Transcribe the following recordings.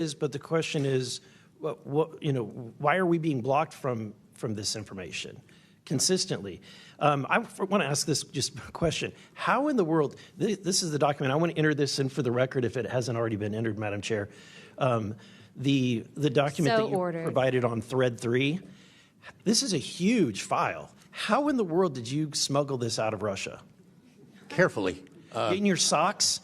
but the question is, why are we being blocked from this information consistently? I want to ask this just question. How in the world, this is the document, I want to enter this in for the record if it hasn't already been entered, Madam Chair. The document that you provided on thread 3, this is a huge file. How in the world did you smuggle this out of Russia? Carefully. In your socks?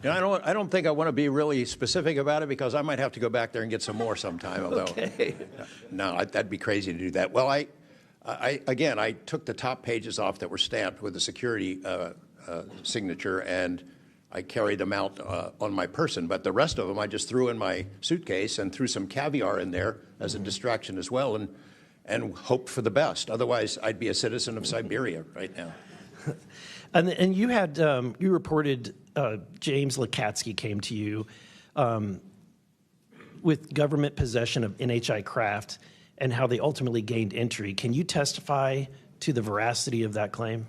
I don't think I want to be really specific about it because I might have to go back there and get some more sometime. Although, okay. No, that'd be crazy to do that. Well, I took the top pages off that were stamped with a security signature, and I carried them out on my person. But the rest of them I just threw in my suitcase and threw some caviar in there as a distraction as well, and hoped for the best. Otherwise, I'd be a citizen of Siberia right now. And you had you reported James Lakatsky came to you with government possession of NHI craft and how they ultimately gained entry. Can you testify to the veracity of that claim?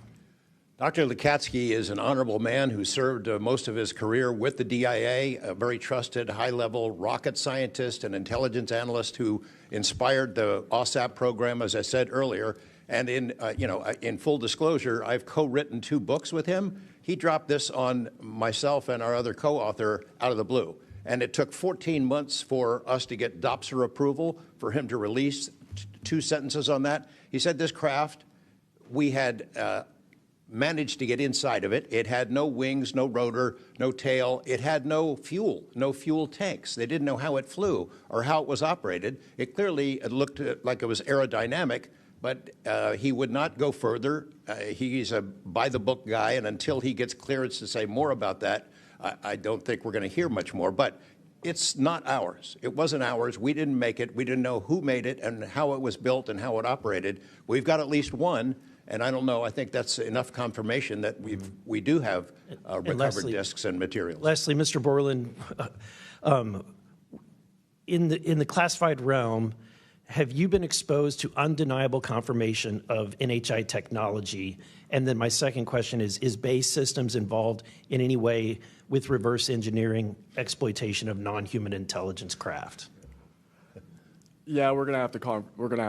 Dr. Lakatsky is an honorable man who served most of his career with the DIA, a very trusted, high-level rocket scientist and intelligence analyst who inspired the OSAP program, as I said earlier. And in full disclosure, I've co-written 2 books with him. He dropped this on myself and our other co-author out of the blue. And it took 14 months for us to get DOPSR approval for him to release 2 sentences on that. He said this craft, we had managed to get inside of it. It had no wings, no rotor, no tail. It had no fuel tanks. They didn't know how it flew or how it was operated. It clearly looked like it was aerodynamic, but he would not go further. He's a by-the-book guy, and until he gets clearance to say more about that, I don't think we're going to hear much more. But it's not ours. It wasn't ours. We didn't make it. We didn't know who made it and how it was built and how it operated. We've got at least one, and I don't know. I think that's enough confirmation that we do have recovered discs and materials. Lastly, Mr. Borland, in the classified realm, have you been exposed to undeniable confirmation of NHI technology? And then my second question is BASE Systems involved in any way with reverse engineering exploitation of non-human intelligence craft? Yeah, we're gonna have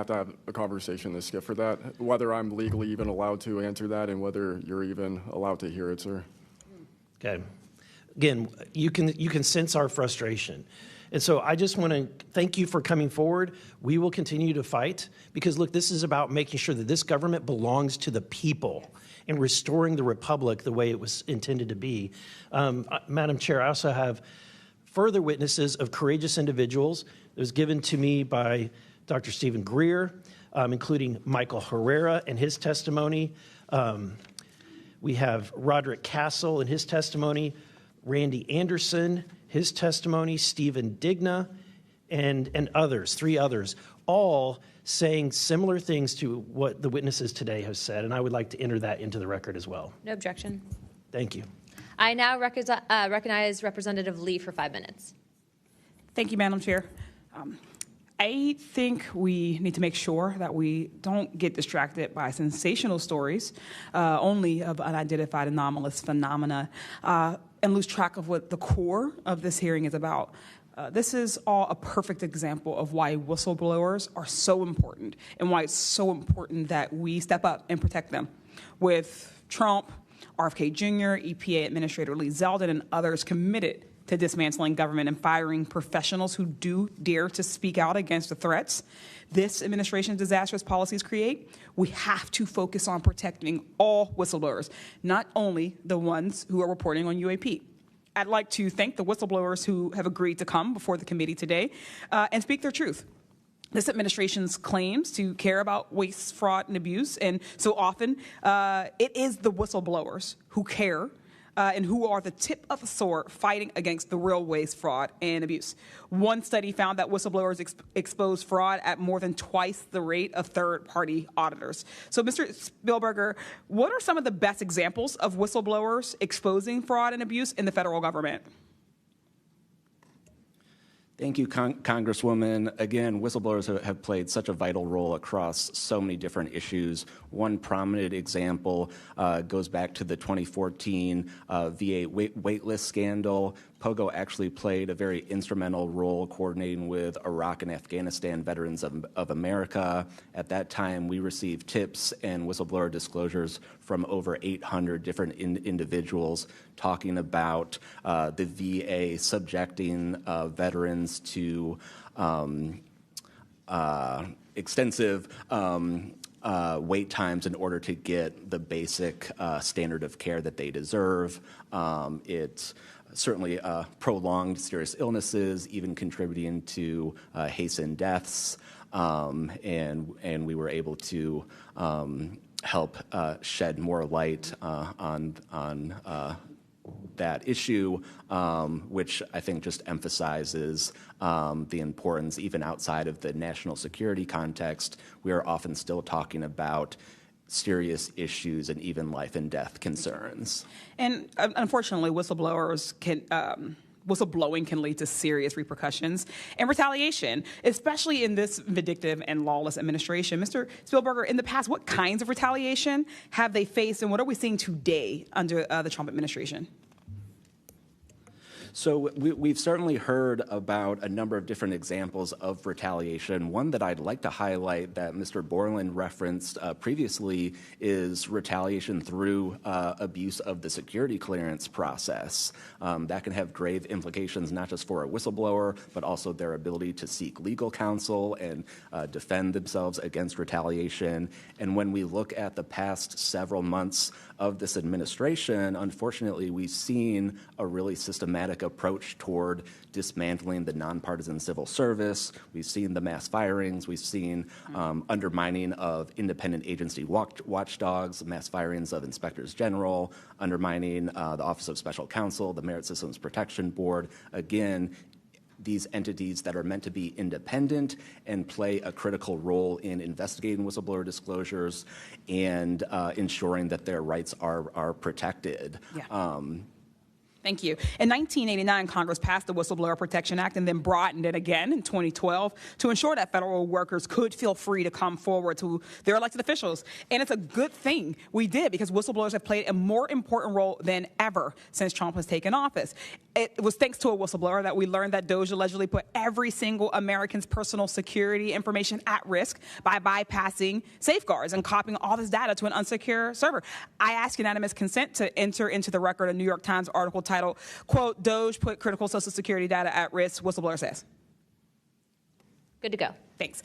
to have a conversation this Skip for that. Whether I'm legally even allowed to answer that, and whether you're even allowed to hear it, sir. Okay. Again, you can sense our frustration. And so I just want to thank you for coming forward. We will continue to fight because, look, this is about making sure that this government belongs to the people and restoring the republic the way it was intended to be. Madam Chair, I also have further witnesses of courageous individuals. It was given to me by Dr. Stephen Greer, including Michael Herrera and his testimony. We have Roderick Castle and his testimony, Randy Anderson, his testimony, Stephen Digna, and others, 3 others, all saying similar things to what the witnesses today have said, and I would like to enter that into the record as well. No objection. Thank you. I now recognize Representative Lee for 5 minutes. Thank you, Madam Chair. I think we need to make sure that we don't get distracted by sensational stories only of unidentified anomalous phenomena and lose track of what the core of this hearing is about. This is all a perfect example of why whistleblowers are so important and why it's so important that we step up and protect them. With Trump, RFK Jr., EPA Administrator Lee Zeldin, and others committed to dismantling government and firing professionals who do dare to speak out against the threats this administration's disastrous policies create, we have to focus on protecting all whistleblowers, not only the ones who are reporting on UAP. I'd like to thank the whistleblowers who have agreed to come before the committee today and speak their truth. This administration's claims to care about waste, fraud, and abuse, and so often it is the whistleblowers who care and who are the tip of the sword fighting against the real waste, fraud, and abuse. One study found that whistleblowers expose fraud at more than twice the rate of third-party auditors. So, Mr. Spielberger, what are some of the best examples of whistleblowers exposing fraud and abuse in the federal government? Thank you, Congresswoman. Again, whistleblowers have played such a vital role across so many different issues. One prominent example goes back to the 2014 VA waitlist scandal. POGO actually played a very instrumental role coordinating with Iraq and Afghanistan Veterans of America. At that time, we received tips and whistleblower disclosures from over 800 different individuals talking about the VA subjecting veterans to extensive wait times in order to get the basic standard of care that they deserve. It's certainly prolonged serious illnesses, even contributing to hastened deaths, and we were able to help shed more light on that issue, which I think just emphasizes the importance, even outside of the national security context. We are often still talking about serious issues and even life and death concerns. And unfortunately, whistleblowing can lead to serious repercussions and retaliation, especially in this vindictive and lawless administration. Mr. Spielberger, in the past, what kinds of retaliation have they faced, and what are we seeing today under the Trump administration? So we've certainly heard about a number of different examples of retaliation. One that I'd like to highlight that Mr. Borland referenced previously is retaliation through abuse of the security clearance process. That can have grave implications not just for a whistleblower, but also their ability to seek legal counsel and defend themselves against retaliation. And when we look at the past several months of this administration, unfortunately, we've seen a really systematic approach toward dismantling the nonpartisan civil service. We've seen the mass firings. We've seen undermining of independent agency watchdogs, mass firings of inspectors general, undermining the Office of Special Counsel, the Merit Systems Protection Board. Again, these entities that are meant to be independent and play a critical role in investigating whistleblower disclosures and ensuring that their rights are protected. Yeah. Thank you. In 1989, Congress passed the Whistleblower Protection Act and then broadened it again in 2012 to ensure that federal workers could feel free to come forward to their elected officials. And it's a good thing we did, because whistleblowers have played a more important role than ever since Trump has taken office. It was thanks to a whistleblower that we learned that DOJ allegedly put every single American's personal security information at risk by bypassing safeguards and copying all this data to an unsecure server. I ask unanimous consent to enter into the record a New York Times article titled, quote, "DOJ put critical Social Security data at risk," whistleblower says. Good to go. Thanks.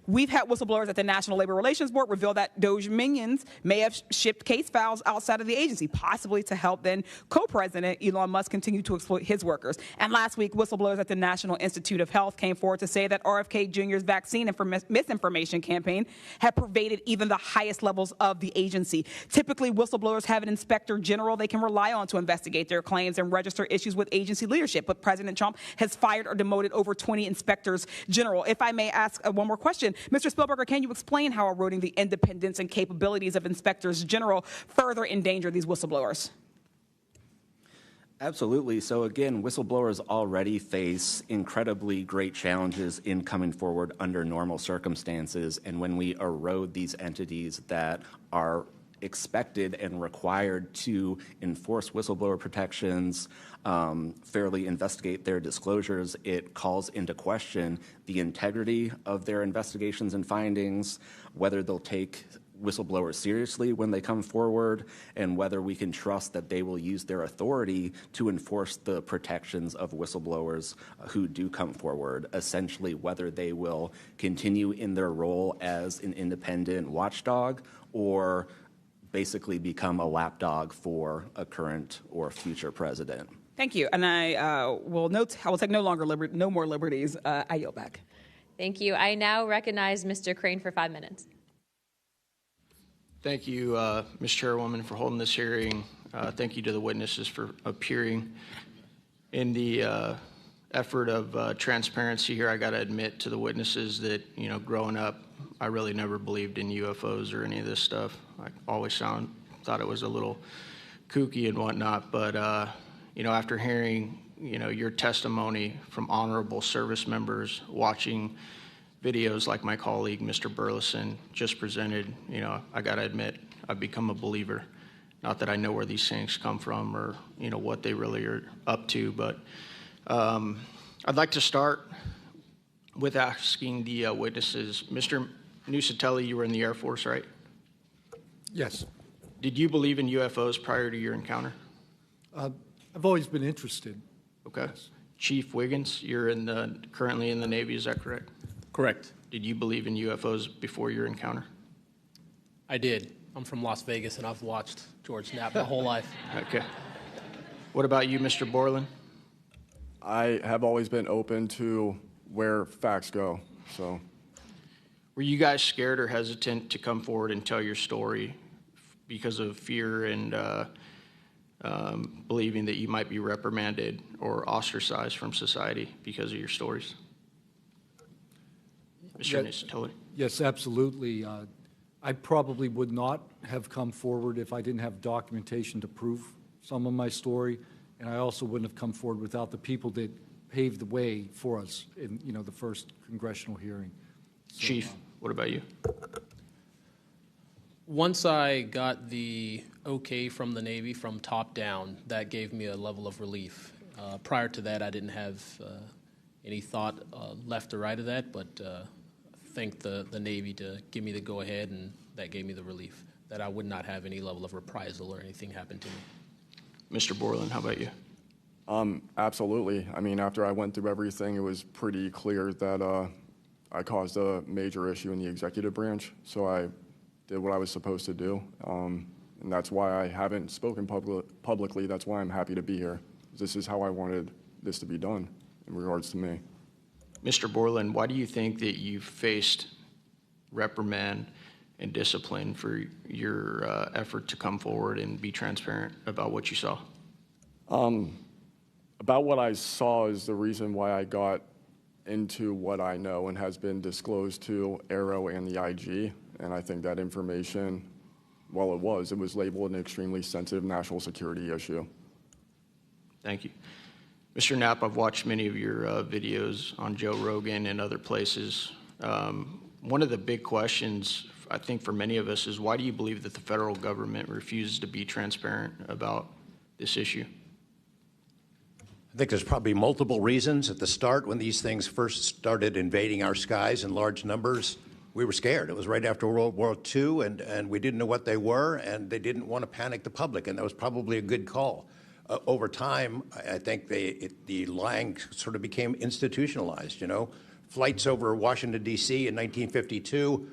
We've had whistleblowers at the National Labor Relations Board reveal that DOJ minions may have shipped case files outside of the agency, possibly to help then co-president Elon Musk continue to exploit his workers. And last week, whistleblowers at the National Institute of Health came forward to say that RFK Jr.'s vaccine misinformation campaign had pervaded even the highest levels of the agency. Typically, whistleblowers have an inspector general they can rely on to investigate their claims and register issues with agency leadership. But President Trump has fired or demoted over 20 inspectors general. If I may ask one more question, Mr. Spielberger, can you explain how eroding the independence and capabilities of inspectors general further endanger these whistleblowers? Absolutely. So again, whistleblowers already face incredibly great challenges in coming forward under normal circumstances. And when we erode these entities that are expected and required to enforce whistleblower protections, fairly investigate their disclosures, it calls into question the integrity of their investigations and findings, whether they'll take whistleblowers seriously when they come forward, and whether we can trust that they will use their authority to enforce the protections of whistleblowers who do come forward, essentially whether they will continue in their role as an independent watchdog or basically become a lapdog for a current or future president. Thank you. And I will take no more liberties. I yield back. Thank you. I now recognize Mr. Crane for 5 minutes. Thank you, Ms. Chairwoman, for holding this hearing. Thank you to the witnesses for appearing. In the effort of transparency here, I got to admit to the witnesses that, growing up, I really never believed in UFOs or any of this stuff. I always thought it was a little kooky and whatnot. But, after hearing, your testimony from honorable service members, watching videos like my colleague, Mr. Burleson, just presented, I got to admit, I've become a believer. Not that I know where these things come from or, what they really are up to, but I'd like to start with asking the witnesses. Mr. Nusatelli, you were in the Air Force, right? Yes. Did you believe in UFOs prior to your encounter? I've always been interested. Okay. Yes. Chief Wiggins, you're currently in the Navy, is that correct? Correct. Did you believe in UFOs before your encounter? I did. I'm from Las Vegas, and I've watched George Knapp my whole life. Okay. What about you, Mr. Borland? I have always been open to where facts go, so. Were you guys scared or hesitant to come forward and tell your story because of fear and believing that you might be reprimanded or ostracized from society because of your stories? Mr. Nusatelli? Yes, absolutely. I probably would not have come forward if I didn't have documentation to prove some of my story, and I also wouldn't have come forward without the people that paved the way for us in the first congressional hearing. So, Chief, what about you? Once I got the okay from the Navy from top down, that gave me a level of relief. Prior to that, I didn't have any thought left or right of that, but thank the Navy to give me the go-ahead, and that gave me the relief that I would not have any level of reprisal or anything happen to me. Mr. Borland, how about you? Absolutely. I mean, after I went through everything, it was pretty clear that I caused a major issue in the executive branch, so I did what I was supposed to do, and that's why I haven't spoken publicly. That's why I'm happy to be here. This is how I wanted this to be done in regards to me. Mr. Borland, why do you think that you faced reprimand and discipline for your effort to come forward and be transparent about what you saw? About what I saw is the reason why I got into what I know and has been disclosed to Aero and the IG, and I think that information, well, it was labeled an extremely sensitive national security issue. Thank you. Mr. Knapp, I've watched many of your videos on Joe Rogan and other places. One of the big questions, I think, for many of us is why do you believe that the federal government refuses to be transparent about this issue? I think there's probably multiple reasons. At the start, when these things first started invading our skies in large numbers, we were scared. It was right after World War II, and we didn't know what they were, and they didn't want to panic the public, and that was probably a good call. Over time, I think the lying sort of became institutionalized, Flights over Washington, D.C. in 1952,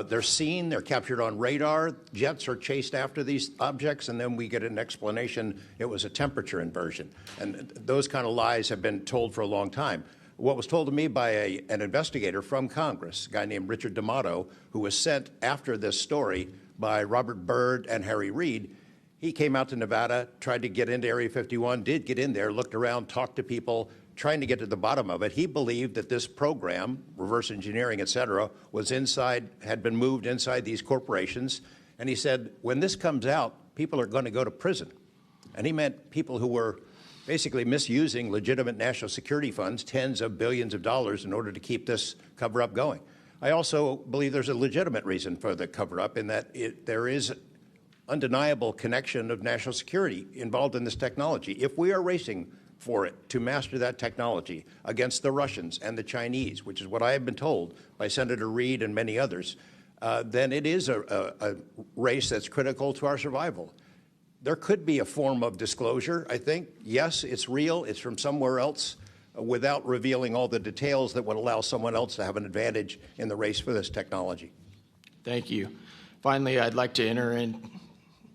they're seen, they're captured on radar, jets are chased after these objects, and then we get an explanation it was a temperature inversion. And those kind of lies have been told for a long time. What was told to me by an investigator from Congress, a guy named Richard D'Amato, who was sent after this story by Robert Byrd and Harry Reid, he came out to Nevada, tried to get into Area 51, did get in there, looked around, talked to people, trying to get to the bottom of it. He believed that this program, reverse engineering, et cetera, was had been moved inside these corporations. And he said, when this comes out, people are going to go to prison. And he meant people who were basically misusing legitimate national security funds, tens of billions of dollars, in order to keep this cover-up going. I also believe there's a legitimate reason for the cover-up in that there is undeniable connection of national security involved in this technology. If we are racing for it to master that technology against the Russians and the Chinese, which is what I have been told by Senator Reid and many others, then it is a race that's critical to our survival. There could be a form of disclosure, I think. Yes, it's real, it's from somewhere else, without revealing all the details that would allow someone else to have an advantage in the race for this technology. Thank you. Finally, I'd like to enter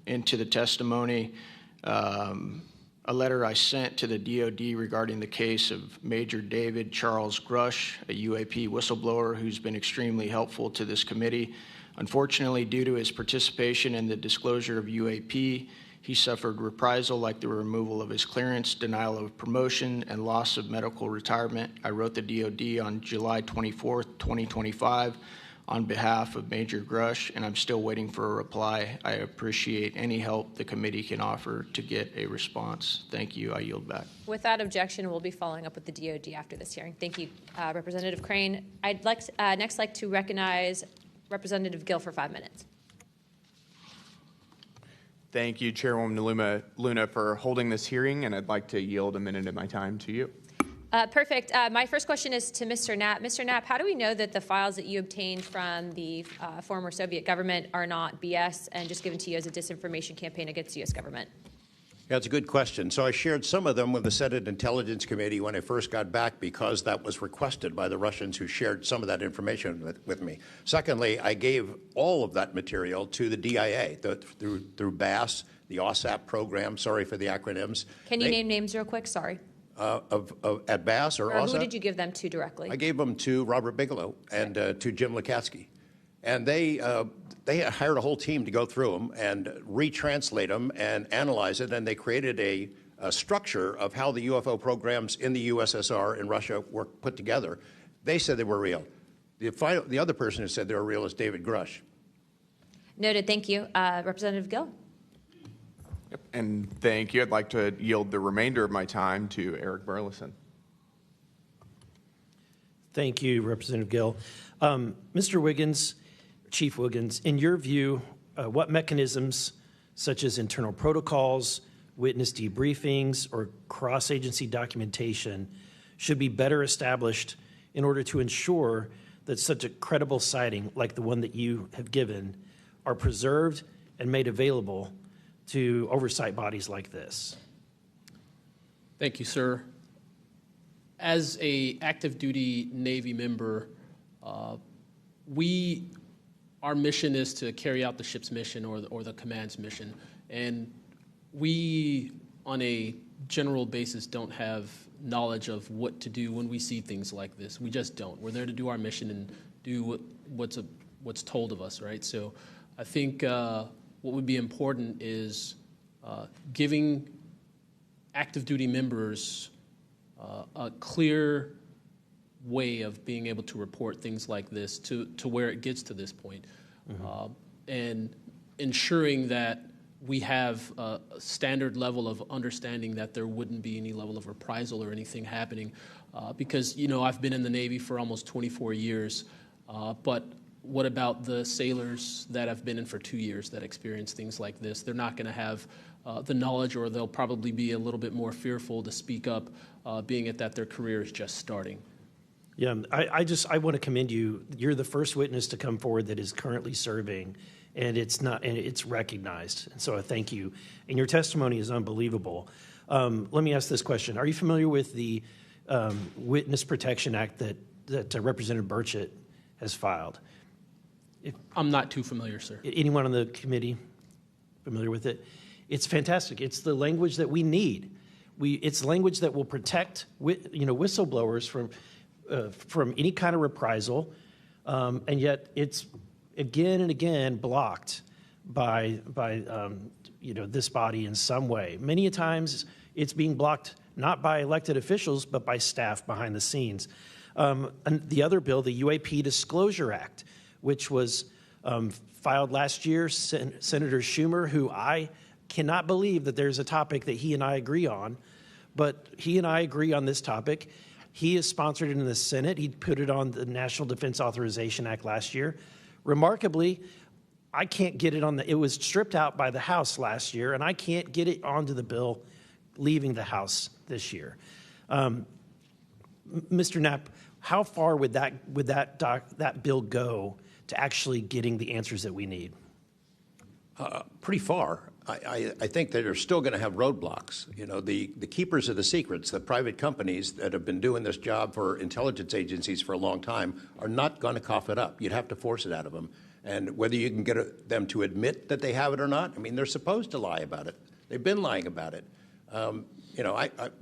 into the testimony a letter I sent to the DOD regarding the case of Major David Charles Grush, a UAP whistleblower who's been extremely helpful to this committee. Unfortunately, due to his participation in the disclosure of UAP, he suffered reprisal like the removal of his clearance, denial of promotion, and loss of medical retirement. I wrote the DOD on July 24th, 2025, on behalf of Major Grush, and I'm still waiting for a reply. I appreciate any help the committee can offer to get a response. Thank you. I yield back. Without objection, we'll be following up with the DOD after this hearing. Thank you, Representative Crane. I'd next like to recognize Representative Gill for 5 minutes. Thank you, Chairwoman Luna, for holding this hearing, and I'd like to yield a minute of my time to you. Perfect. My first question is to Mr. Knapp. Mr. Knapp, how do we know that the files that you obtained from the former Soviet government are not BS and just given to you as a disinformation campaign against the U.S. government? Yeah, it's a good question. So I shared some of them with the Senate Intelligence Committee when I first got back because that was requested by the Russians, who shared some of that information with me. Secondly, I gave all of that material to the DIA through BASS, the OSAP program. Sorry for the acronyms. Can you name names real quick? Sorry. At BASS or OSAP? Who did you give them to directly? I gave them to Robert Bigelow and to Jim Lukatsky. And they hired a whole team to go through them and retranslate them and analyze it, and they created a structure of how the UFO programs in the USSR and Russia were put together. They said they were real. The other person who said they were real is David Grush. Noted. Thank you. Representative Gill. Yep. And thank you. I'd like to yield the remainder of my time to Eric Burleson. Thank you, Representative Gill. Mr. Wiggins, Chief Wiggins, in your view, what mechanisms, such as internal protocols, witness debriefings, or cross-agency documentation, should be better established in order to ensure that such a credible sighting like the one that you have given are preserved and made available to oversight bodies like this? Thank you, sir. As a active duty Navy member, our mission is to carry out the ship's mission or the command's mission. And we, on a general basis, don't have knowledge of what to do when we see things like this. We just don't. We're there to do our mission and do what's told of us, right? So I think what would be important is giving active duty members a clear way of being able to report things like this to where it gets to this point. And ensuring that we have a standard level of understanding that there wouldn't be any level of reprisal or anything happening. Because, I've been in the Navy for almost 24 years, but what about the sailors that have been in for 2 years that experience things like this? They're not going to have the knowledge, or they'll probably be a little bit more fearful to speak up, being it that their career is just starting. Yeah, I want to commend you. You're the first witness to come forward that is currently serving, and it's recognized. And so I thank you. And your testimony is unbelievable. Let me ask this question: are you familiar with the Witness Protection Act that Representative Burchett has filed? I'm not too familiar, sir. Anyone on the committee familiar with it? It's fantastic. It's the language that we need. It's language that will protect whistleblowers from any kind of reprisal, and yet it's again and again blocked by this body in some way. Many times it's being blocked not by elected officials but by staff behind the scenes. And the other bill, the UAP Disclosure Act, which was filed last year, Senator Schumer, who I cannot believe that there's a topic that he and I agree on, but he and I agree on this topic. He has sponsored it in the Senate. He put it on the National Defense Authorization Act last year. Remarkably, I can't get it it was stripped out by the House last year, and I can't get it onto the bill leaving the House this year. Mr. Knapp, how far would that bill go to actually getting the answers that we need? Pretty far. I think that they're still going to have roadblocks. The keepers of the secrets, the private companies that have been doing this job for intelligence agencies for a long time, are not going to cough it up. You'd have to force it out of them. And whether you can get them to admit that they have it or not, they're supposed to lie about it. They've been lying about it.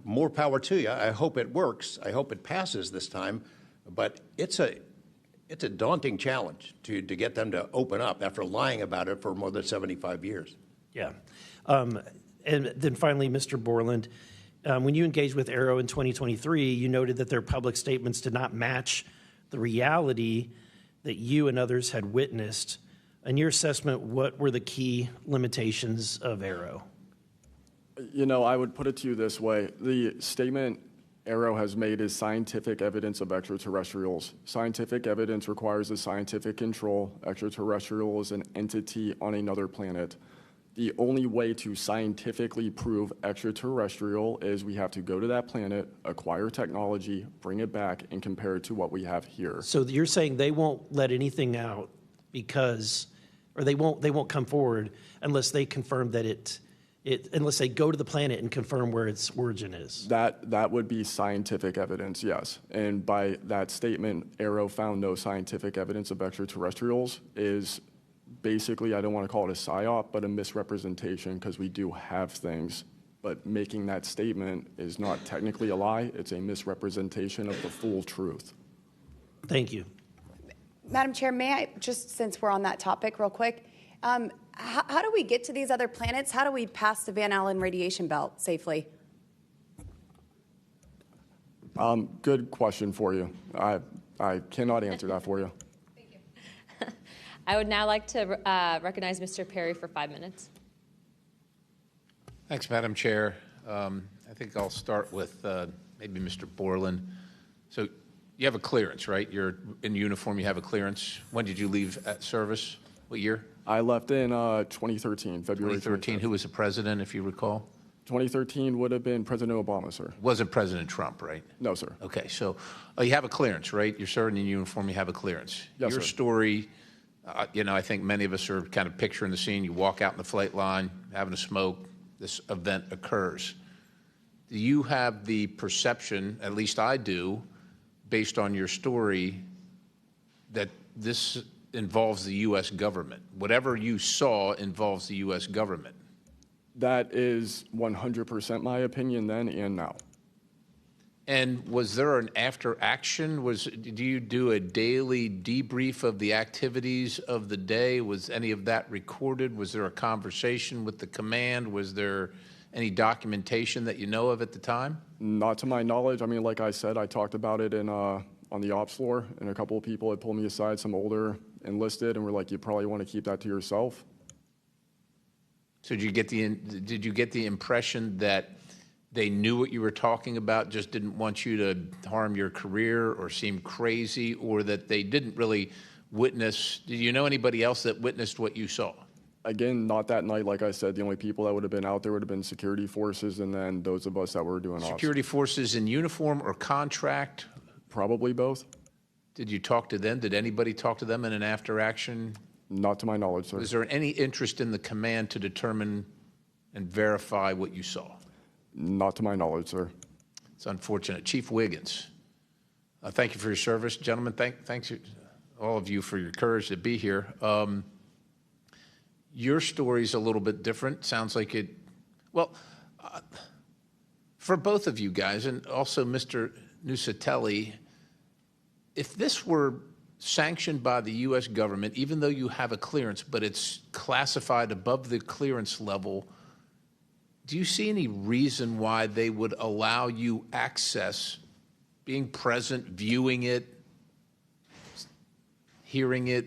More power to you. I hope it works. I hope it passes this time. But it's a daunting challenge to get them to open up after lying about it for more than 75 years. Yeah. And then finally, Mr. Borland, when you engaged with Arrow in 2023, you noted that their public statements did not match the reality that you and others had witnessed. In your assessment, what were the key limitations of Arrow? I would put it to you this way. The statement Arrow has made is scientific evidence of extraterrestrials. Scientific evidence requires a scientific control. Extraterrestrial is an entity on another planet. The only way to scientifically prove extraterrestrial is we have to go to that planet, acquire technology, bring it back, and compare it to what we have here. So you're saying they won't let anything out because, or they won't come forward unless they confirm that unless they go to the planet and confirm where its origin is? That would be scientific evidence, yes. And by that statement, Arrow found no scientific evidence of extraterrestrials is basically, I don't want to call it a psyop, but a misrepresentation, because we do have things. But making that statement is not technically a lie. It's a misrepresentation of the full truth. Thank you. Madam Chair, may I, just since we're on that topic real quick, how do we get to these other planets? How do we pass the Van Allen radiation belt safely? Good question for you. I cannot answer that for you. Thank you. I would now like to recognize Mr. Perry for 5 minutes. Thanks, Madam Chair. I think I'll start with maybe Mr. Borland. So you have a clearance, right? You're in uniform, you have a clearance. When did you leave service? What year? I left in 2013, February 2013. Who was the president, if you recall? 2013 would have been President Obama, sir. Wasn't President Trump, right? No, sir. Okay, so you have a clearance, right? You're serving in uniform, you have a clearance. Yes, Your sir. story, I think many of us are kind of picturing the scene. You walk out in the flight line, having a smoke, this event occurs. Do you have the perception, at least I do, based on your story, that this involves the U.S. government? Whatever you saw involves the U.S. government. That is 100% my opinion then and now. And was there an after action? Do you do a daily debrief of the activities of the day? Was any of that recorded? Was there a conversation with the command? Was there any documentation that you know of at the time? Not to my knowledge. I mean, like I said, I talked about it on the ops floor, and a couple of people had pulled me aside, some older enlisted, and were like, you probably want to keep that to yourself. So did you get the impression that they knew what you were talking about, just didn't want you to harm your career or seem crazy, or that they didn't really witness? Did you know anybody else that witnessed what you saw? Again, not that night. Like I said, the only people that would have been out there would have been security forces, and then those of us that were doing ops. Security forces in uniform or contract? Probably both. Did you talk to them? Did anybody talk to them in an after action? Not to my knowledge, sir. Was there any interest in the command to determine and verify what you saw? Not to my knowledge, sir. It's unfortunate. Chief Wiggins, thank you for your service. Gentlemen, thanks all of you for your courage to be here. Your story's a little bit different. Sounds like it, well, for both of you guys, and also Mr. Nusatelli, if this were sanctioned by the U.S. government, even though you have a clearance, but it's classified above the clearance level, do you see any reason why they would allow you access, being present, viewing it, hearing it,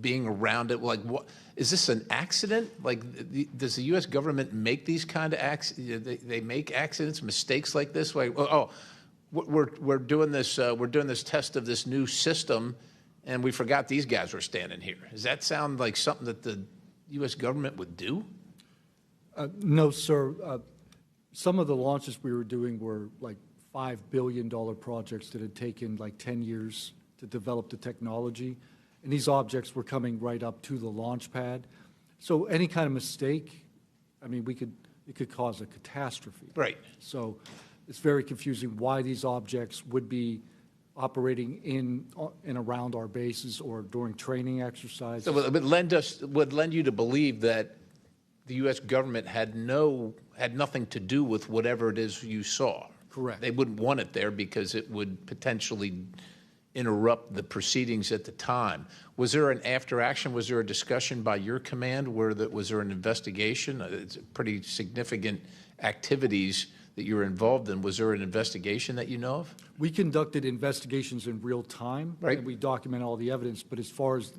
being around it? Like, what is this, an accident? Like, does the U.S. government make these kind of accidents? They make accidents, mistakes like this? Like, we're doing this test of this new system, and we forgot these guys were standing here. Does that sound like something that the U.S. government would do? No, sir. Some of the launches we were doing were like $5 billion projects that had taken like 10 years to develop the technology. And these objects were coming right up to the launch pad. So any kind of mistake, I mean, it could cause a catastrophe. Right. So it's very confusing why these objects would be operating in and around our bases or during training exercises. So it would lend you to believe that the U.S. government had nothing to do with whatever it is you saw. Correct. They wouldn't want it there because it would potentially interrupt the proceedings at the time. Was there an after action? Was there a discussion by your command? Was there an investigation? It's pretty significant activities that you were involved in. Was there an investigation that you know of? We conducted investigations in real time. Right. And we document all the evidence. But as far as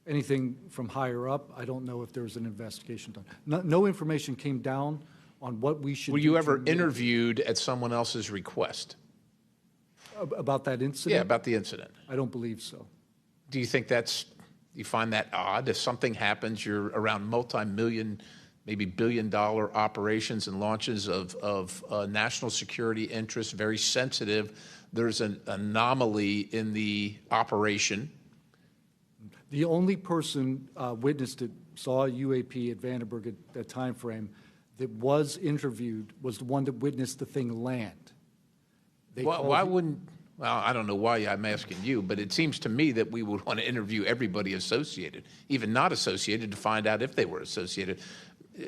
anything from higher up, I don't know if there was an investigation done. No information came down on what we should do. Were you ever interviewed at someone else's request? About that incident? Yeah, about the incident. I don't believe so. Do you think that's you find that odd? If something happens, you're around multi-million, maybe billion-dollar operations and launches of national security interests, very sensitive. There's an anomaly in the operation. The only person witnessed it, saw a UAP at Vandenberg at that time frame, that was interviewed was the one that witnessed the thing land. Why wouldn't, well, I don't know why I'm asking you, but it seems to me that we would want to interview everybody associated, even not associated, to find out if they were associated.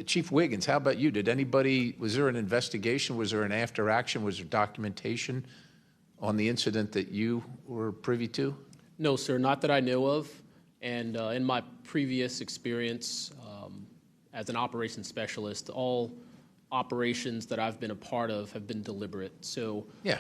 Chief Wiggins, how about you? Was there an investigation? Was there an after action? Was there documentation on the incident that you were privy to? No, sir, not that I know of. And in my previous experience as an operations specialist, all operations that I've been a part of have been deliberate. So yeah,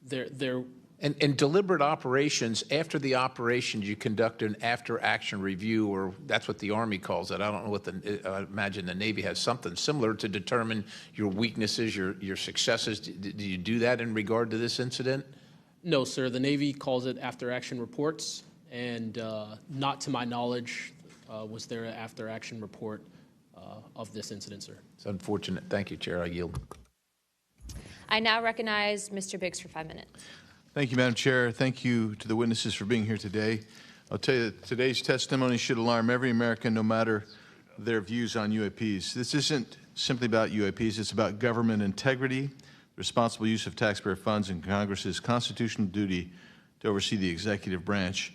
they're and deliberate operations. After the operations, you conduct an after-action review, or that's what the Army calls it. I don't know what I imagine the Navy has something similar to determine your weaknesses, your successes. Do you do that in regard to this incident? No, sir. The Navy calls it after-action reports, and not to my knowledge was there an after-action report of this incident, sir. It's unfortunate. Thank you, Chair. I yield. I now recognize Mr. Biggs for 5 minutes. Thank you, Madam Chair. Thank you to the witnesses for being here today. I'll tell you that today's testimony should alarm every American, no matter their views on UAPs. This isn't simply about UAPs. It's about government integrity, responsible use of taxpayer funds, and Congress's constitutional duty to oversee the executive branch.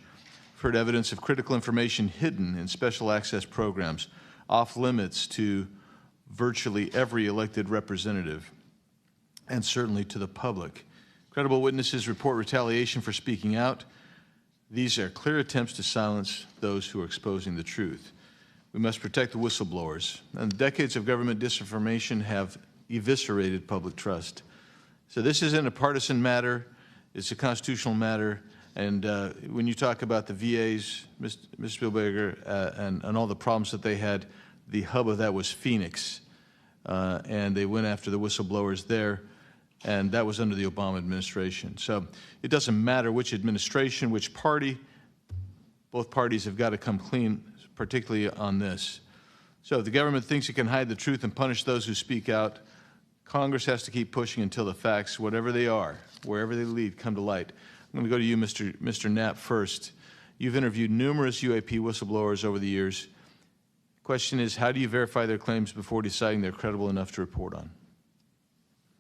I've heard evidence of critical information hidden in special access programs, off limits to virtually every elected representative, and certainly to the public. Credible witnesses report retaliation for speaking out. These are clear attempts to silence those who are exposing the truth. We must protect the whistleblowers. And decades of government disinformation have eviscerated public trust. So this isn't a partisan matter. It's a constitutional matter. And when you talk about the VAs, Mr. Spielberger, and all the problems that they had, the hub of that was Phoenix. And they went after the whistleblowers there. And that was under the Obama administration. So it doesn't matter which administration, which party, both parties have got to come clean, particularly on this. So if the government thinks it can hide the truth and punish those who speak out, Congress has to keep pushing until the facts, whatever they are, wherever they lead, come to light. I'm going to go to you, Mr. Knapp, first. You've interviewed numerous UAP whistleblowers over the years. The question is, how do you verify their claims before deciding they're credible enough to report on?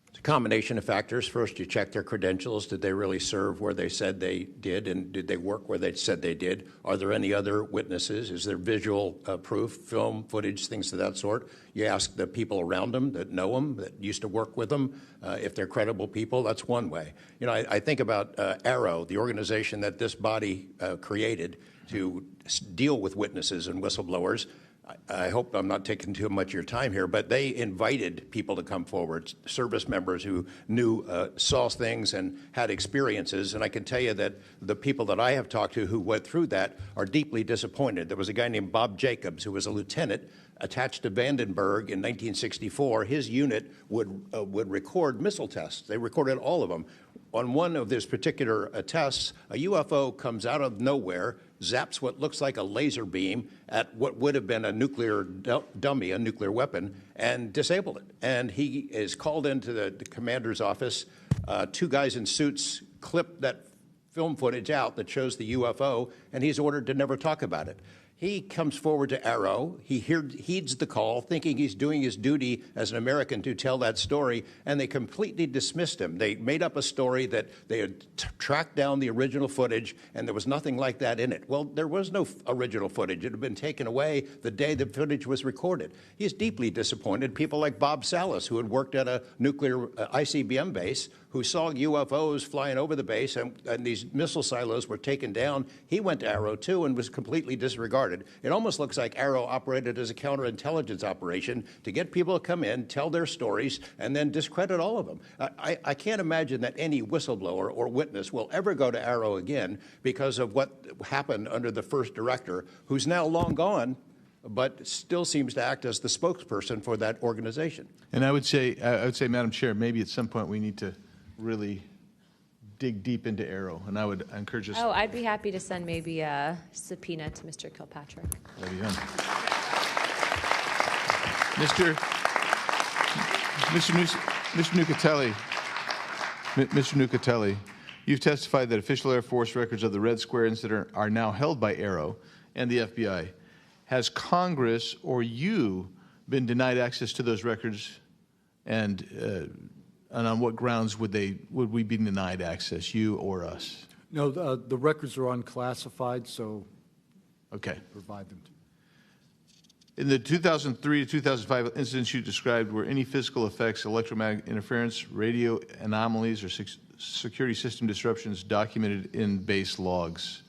It's a combination of factors. First, you check their credentials. Did they really serve where they said they did, and did they work where they said they did? Are there any other witnesses? Is there visual proof, film, footage, things of that sort? You ask the people around them that know them, that used to work with them, if they're credible people. That's one way. You know, I think about ARROW, the organization that this body created to deal with witnesses and whistleblowers. I hope I'm not taking too much of your time here, but they invited people to come forward, service members who knew, saw things and had experiences. And I can tell you that the people that I have talked to who went through that are deeply disappointed. There was a guy named Bob Jacobs who was a lieutenant attached to Vandenberg in 1964. His unit would record missile tests. They recorded all of them. On one of these particular tests, a UFO comes out of nowhere, zaps what looks like a laser beam at what would have been a nuclear dummy, a nuclear weapon, and disabled it. And he is called into the commander's office. Two guys in suits clip that film footage out that shows the UFO, and he's ordered to never talk about it. He comes forward to ARROW. He heeds the call, thinking he's doing his duty as an American to tell that story, and they completely dismissed him. They made up a story that they had tracked down the original footage, and there was nothing like that in it. Well, there was no original footage. It had been taken away the day the footage was recorded. He's deeply disappointed. People like Bob Salas, who had worked at a nuclear ICBM base, who saw UFOs flying over the base, and these missile silos were taken down. He went to ARROW, too, and was completely disregarded. It almost looks like ARROW operated as a counterintelligence operation to get people to come in, tell their stories, and then discredit all of them. I can't imagine that any whistleblower or witness will ever go to ARROW again because of what happened under the first director, who's now long gone, but still seems to act as the spokesperson for that organization. And I would say, Madam Chair, maybe at some point we need to really dig deep into Arrow, and I would encourage us. Oh, I'd be happy to send maybe a subpoena to Mr. Kilpatrick. That'd be fun. Mr. Nucatelli, you've testified that official Air Force records of the Red Square incident are now held by Arrow and the FBI. Has Congress or you been denied access to those records, and on what grounds would we be denied access, you or us? No, the records are unclassified, so okay. Provide them to. In the 2003 to 2005 incidents you described, were any physical effects, electromagnetic interference, radio anomalies, or security system disruptions documented in base logs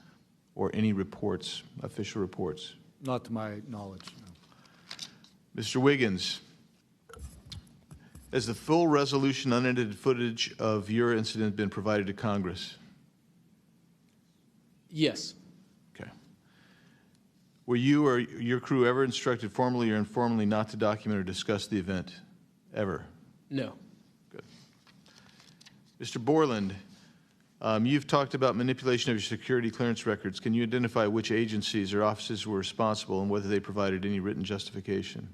or any reports, official reports? Not to my knowledge, no. Mr. Wiggins, has the full resolution unedited footage of your incident been provided to Congress? Yes. Okay. Were you or your crew ever instructed formally or informally not to document or discuss the event? Ever? No. Good. Mr. Borland, you've talked about manipulation of your security clearance records. Can you identify which agencies or offices were responsible and whether they provided any written justification?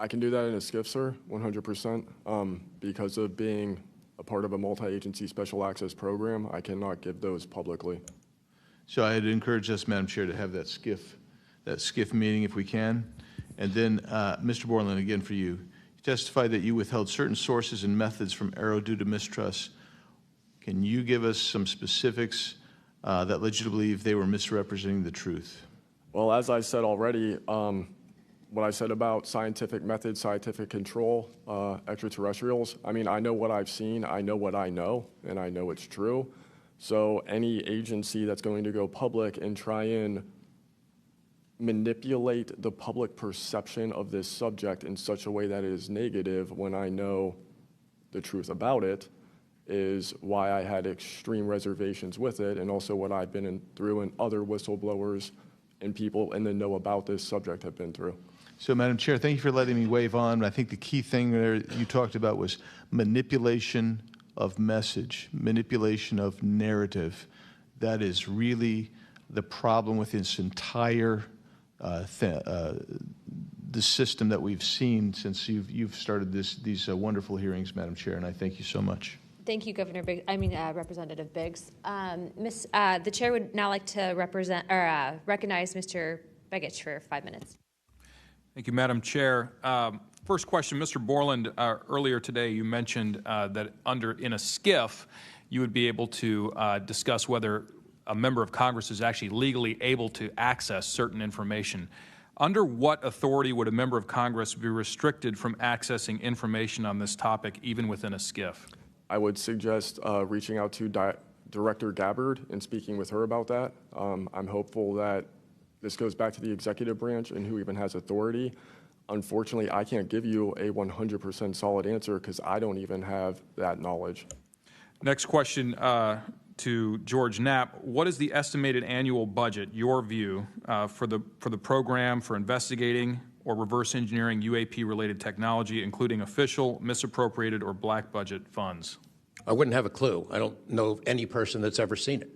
I can do that in a skiff, sir, 100%. Because of being a part of a multi-agency special access program, I cannot give those publicly. So I'd encourage us, Madam Chair, to have that skiff meeting if we can. And then, Mr. Borland, again for you. You testified that you withheld certain sources and methods from Arrow due to mistrust. Can you give us some specifics that led you to believe they were misrepresenting the truth? Well, as I said already, what I said about scientific methods, scientific control, extraterrestrials, I mean, I know what I've seen, I know what I know, and I know it's true. So any agency that's going to go public and try and manipulate the public perception of this subject in such a way that it is negative when I know the truth about it is why I had extreme reservations with it, and also what I've been through and other whistleblowers and people in the know about this subject have been through. So, Madam Chair, thank you for letting me wave on. I think the key thing there you talked about was manipulation of message, manipulation of narrative. That is really the problem with this entire the system that we've seen since you've started these wonderful hearings, Madam Chair, and I thank you so much. Thank you, Representative Biggs. The chair would now like to recognize Mr. Begich for 5 minutes. Thank you, Madam Chair. First question, Mr. Borland, earlier today you mentioned that in a skiff you would be able to discuss whether a member of Congress is actually legally able to access certain information. Under what authority would a member of Congress be restricted from accessing information on this topic, even within a skiff? I would suggest reaching out to Director Gabbard and speaking with her about that. I'm hopeful that this goes back to the executive branch and who even has authority. Unfortunately, I can't give you a 100% solid answer because I don't even have that knowledge. Next question to George Knapp. What is the estimated annual budget, your view, for the program for investigating or reverse engineering UAP-related technology, including official, misappropriated, or black budget funds? I wouldn't have a clue. I don't know of any person that's ever seen it.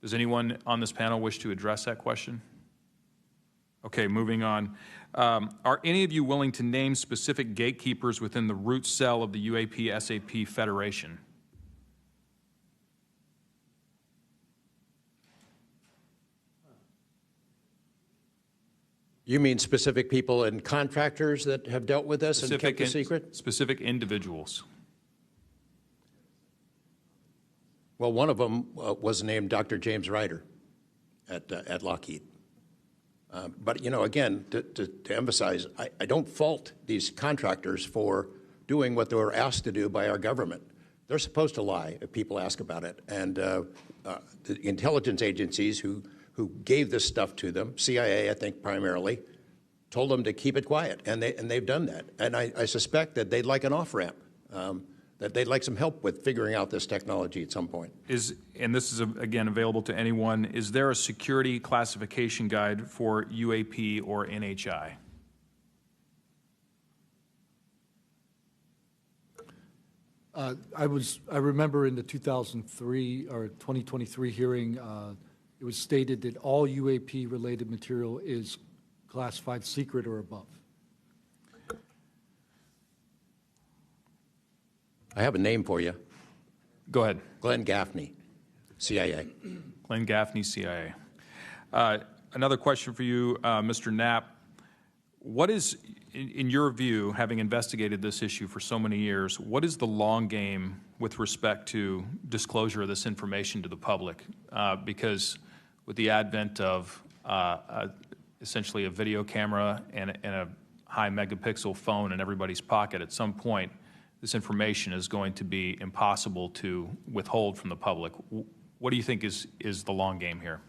Does anyone on this panel wish to address that question? Okay, moving on. Are any of you willing to name specific gatekeepers within the root cell of the UAP-SAP Federation? You mean specific people and contractors that have dealt with this and kept the secret? Specific individuals. Well, one of them was named Dr. James Ryder at Lockheed. But, you know, again, to emphasize, I don't fault these contractors for doing what they were asked to do by our government. They're supposed to lie if people ask about it. And the intelligence agencies who gave this stuff to them, CIA, I think primarily, told them to keep it quiet, and they've done that. And I suspect that they'd like an off-ramp, that they'd like some help with figuring out this technology at some point. And this is, again, available to anyone, is there a security classification guide for UAP or NHI? I remember in the 2003 or 2023 hearing, it was stated that all UAP-related material is classified secret or above. I have a name for you. Go ahead. Glenn Gaffney, CIA. Glenn Gaffney, CIA. Another question for you, Mr. Knapp. What is, in your view, having investigated this issue for so many years, what is the long game with respect to disclosure of this information to the public? Because with the advent of essentially a video camera and a high megapixel phone in everybody's pocket, at some point, this information is going to be impossible to withhold from the public. What do you think is the long game here?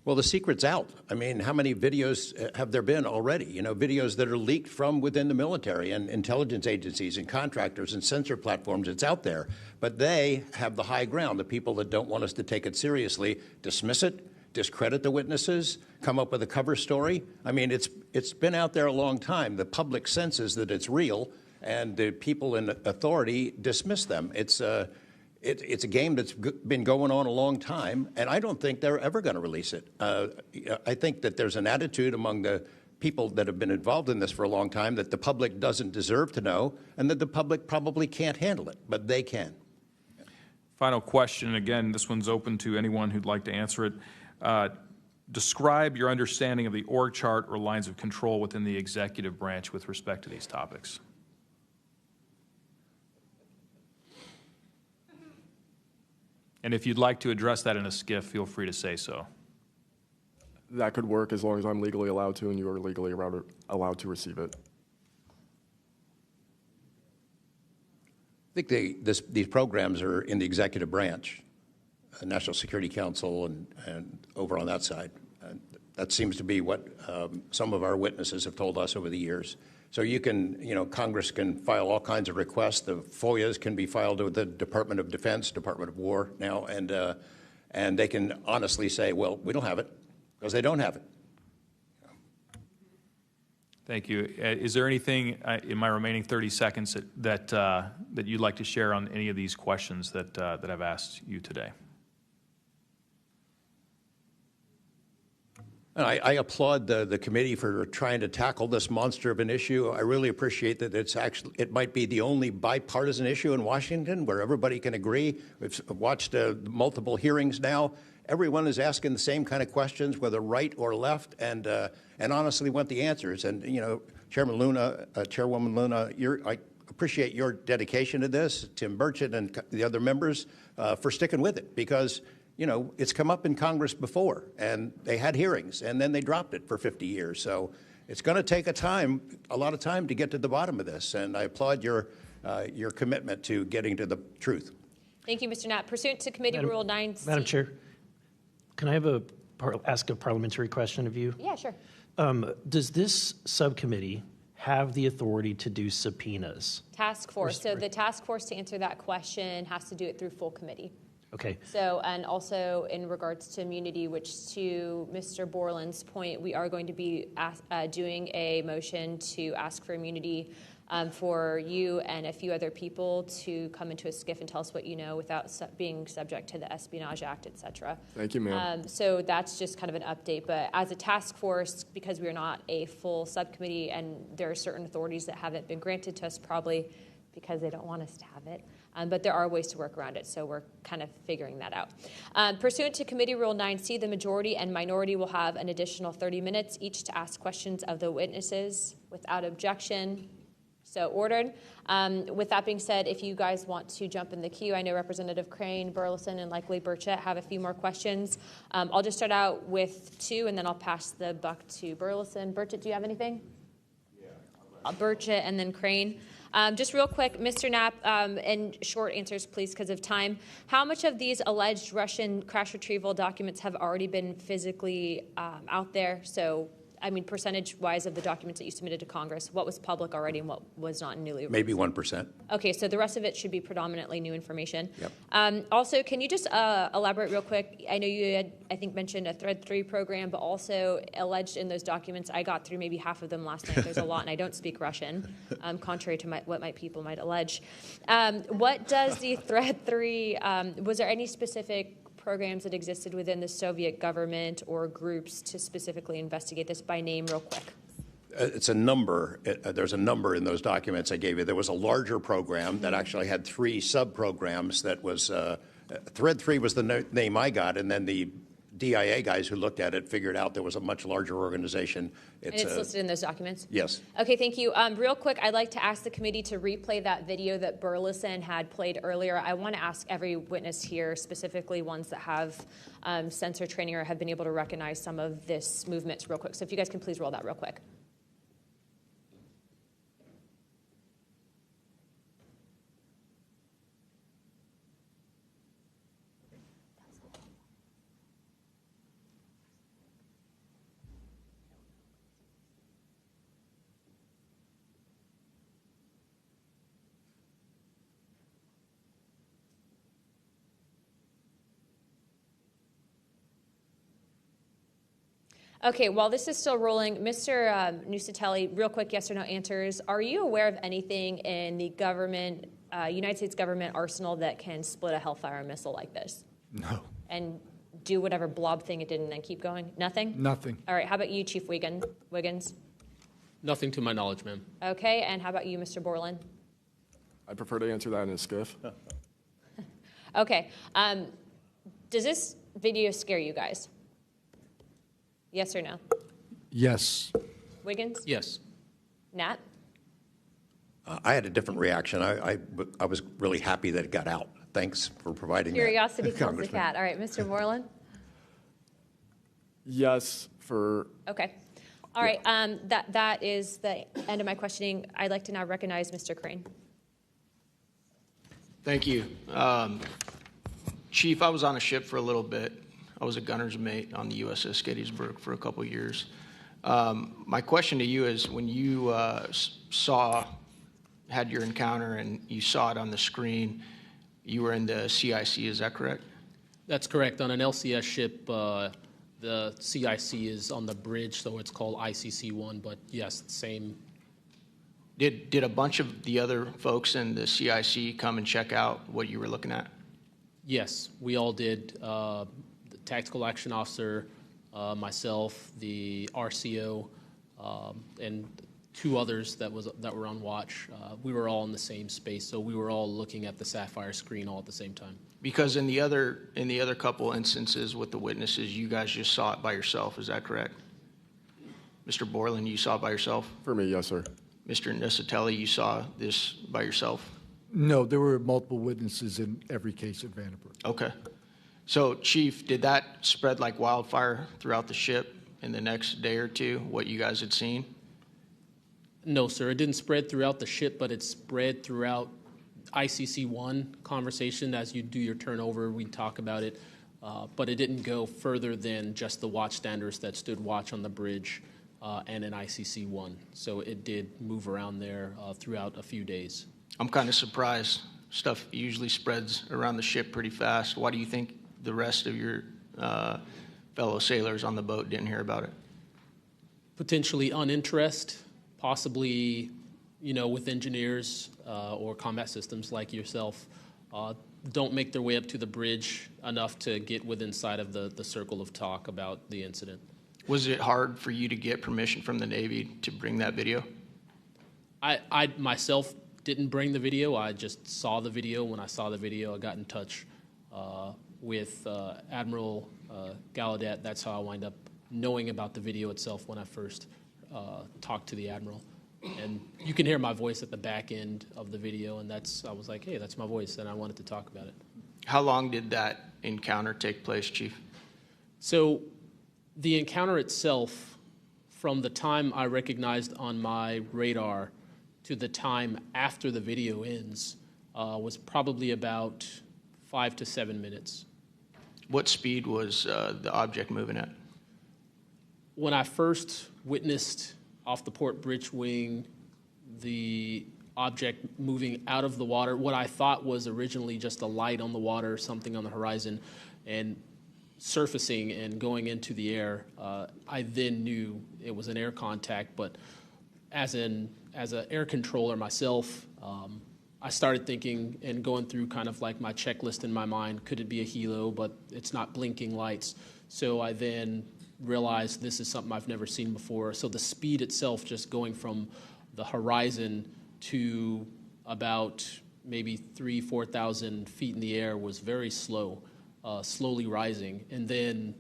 Well, the secret's out. I mean, how many videos have there been already? You know, videos that are leaked from within the military and intelligence agencies and contractors and sensor platforms. It's out there. But they have the high ground. The people that don't want us to take it seriously dismiss it, discredit the witnesses, come up with a cover story. I mean, it's been out there a long time. The public senses that it's real, and the people in authority dismiss them. It's a game that's been going on a long time, and I don't think they're ever going to release it. I think that there's an attitude among the people that have been involved in this for a long time that the public doesn't deserve to know, and that the public probably can't handle it, but they can. Final question, again, this one's open to anyone who'd like to answer it. Describe your understanding of the org chart or lines of control within the executive branch with respect to these topics. And if you'd like to address that in a skiff, feel free to say so. That could work as long as I'm legally allowed to and you are legally allowed to receive it. I think these programs are in the executive branch, National Security Council, and over on that side. That seems to be what some of our witnesses have told us over the years. So you can, Congress can file all kinds of requests. The FOIAs can be filed with the Department of Defense, Department of War now, and they can honestly say, well, we don't have it, because they don't have it. Thank you. Is there anything in my remaining 30 seconds that you'd like to share on any of these questions that I've asked you today? I applaud the committee for trying to tackle this monster of an issue. I really appreciate that it might be the only bipartisan issue in Washington where everybody can agree. We've watched multiple hearings now. Everyone is asking the same kind of questions, whether right or left, and honestly want the answers. And Chairman Luna, Chairwoman Luna, I appreciate your dedication to this, Tim Burchett and the other members, for sticking with it, because it's come up in Congress before, and they had hearings, and then they dropped it for 50 years. So it's going to take a lot of time to get to the bottom of this, and I applaud your commitment to getting to the truth. Thank you, Mr. Knapp. Pursuant to Committee Rule 9C. Madam Chair, can I ask a parliamentary question of you? Yeah, sure. Does this subcommittee have the authority to do subpoenas? Task force. So the task force, to answer that question, has to do it through full committee. Okay. So, and also in regards to immunity, which to Mr. Borland's point, we are going to be doing a motion to ask for immunity for you and a few other people to come into a skiff and tell us what you know without being subject to the Espionage Act, et cetera. Thank you, ma'am. So that's just kind of an update. But as a task force, because we are not a full subcommittee and there are certain authorities that haven't been granted to us, probably because they don't want us to have it. But there are ways to work around it, so we're kind of figuring that out. Pursuant to Committee Rule 9C, the majority and minority will have an additional 30 minutes each to ask questions of the witnesses without objection. So ordered. With that being said, if you guys want to jump in the queue, I know Representative Crane, Burleson, and likely Burchett have a few more questions. I'll just start out with two, and then I'll pass the buck to Burleson. Burchett, do you have anything? Yeah. Burchett and then Crane. Just real quick, Mr. Knapp, and short answers, please, because of time. How much of these alleged Russian crash retrieval documents have already been physically out there? So percentage-wise of the documents that you submitted to Congress, what was public already and what was not newly released? Maybe 1%. Okay, so the rest of it should be predominantly new information. Yep. Also, can you just elaborate real quick? I know you had, I think, mentioned a Thread 3 program, but also alleged in those documents, I got through maybe half of them last night. There's a lot, and I don't speak Russian, contrary to what my people might allege. What does the Thread 3, was there any specific programs that existed within the Soviet government or groups to specifically investigate this by name real quick? It's a number. There's a number in those documents I gave you. There was a larger program that actually had 3 sub-programs that was, Thread 3 was the name I got, and then the DIA guys who looked at it figured out there was a much larger organization. And it's listed in those documents? Yes. Okay, thank you. Real quick, I'd like to ask the committee to replay that video that Burleson had played earlier. I want to ask every witness here, specifically ones that have sensor training or have been able to recognize some of this movement real quick. So if you guys can please roll that real quick. Okay, while this is still rolling, Mr. Nusatelli, real quick yes or no answers. Are you aware of anything in the government, United States government arsenal that can split a Hellfire missile like this? No. And do whatever blob thing it did and then keep going? Nothing? Nothing. All right, how about you, Chief Wiggins? Nothing to my knowledge, ma'am. Okay, and how about you, Mr. Borland? I prefer to answer that in a skiff. Okay, does this video scare you guys? Yes or no? Yes. Wiggins? Yes. Nat? I had a different reaction. I was really happy that it got out. Thanks for providing Curiosity that, kills the Congressman. cat. All right, Mr. Borland? Yes, for... Okay. All right, that is the end of my questioning. I'd like to now recognize Mr. Crane. Thank you. Chief, I was on a ship for a little bit. I was a gunner's mate on the USS Gettysburg for a couple years. My question to you is, when you had your encounter and you saw it on the screen, you were in the CIC, is that correct? That's correct. On an LCS ship, the CIC is on the bridge, so it's called ICC-1, but yes, same. Did a bunch of the other folks in the CIC come and check out what you were looking at? Yes, we all did. The tactical action officer, myself, the RCO, and 2 others that were on watch. We were all in the same space, so we were all looking at the Sapphire screen all at the same time. Because in the other couple instances with the witnesses, you guys just saw it by yourself. Is that correct? Mr. Borland, you saw it by yourself? For me, yes, sir. Mr. Nusatelli, you saw this by yourself? No, there were multiple witnesses in every case at Vandenberg. Okay. So, Chief, did that spread like wildfire throughout the ship in the next day or two, what you guys had seen? No, sir. It didn't spread throughout the ship, but it spread throughout ICC-1 conversation. As you do your turnover, we talk about it. But it didn't go further than just the watchstanders that stood watch on the bridge and in ICC-1. So it did move around there throughout a few days. I'm kind of surprised. Stuff usually spreads around the ship pretty fast. Why do you think the rest of your fellow sailors on the boat didn't hear about it? Potentially uninterest, possibly, with engineers or combat systems like yourself, don't make their way up to the bridge enough to get within sight of the circle of talk about the incident. Was it hard for you to get permission from the Navy to bring that video? I myself didn't bring the video. I just saw the video. When I saw the video, I got in touch with Admiral Gallaudet. That's how I wind up knowing about the video itself when I first talked to the Admiral. And you can hear my voice at the back end of the video, and I was like, hey, that's my voice, and I wanted to talk about it. How long did that encounter take place, Chief? So the encounter itself, from the time I recognized on my radar to the time after the video ends, was probably about 5 to 7 minutes. What speed was the object moving at? When I first witnessed off the port bridge wing the object moving out of the water, what I thought was originally just a light on the water, something on the horizon, and surfacing and going into the air. I then knew it was an air contact, but as an air controller myself, I started thinking and going through kind of like my checklist in my mind. Could it be a helo? But it's not blinking lights. So I then realized this is something I've never seen before. So the speed itself, just going from the horizon to about maybe 3,000 to 4,000 feet in the air, was very slow, slowly rising. And then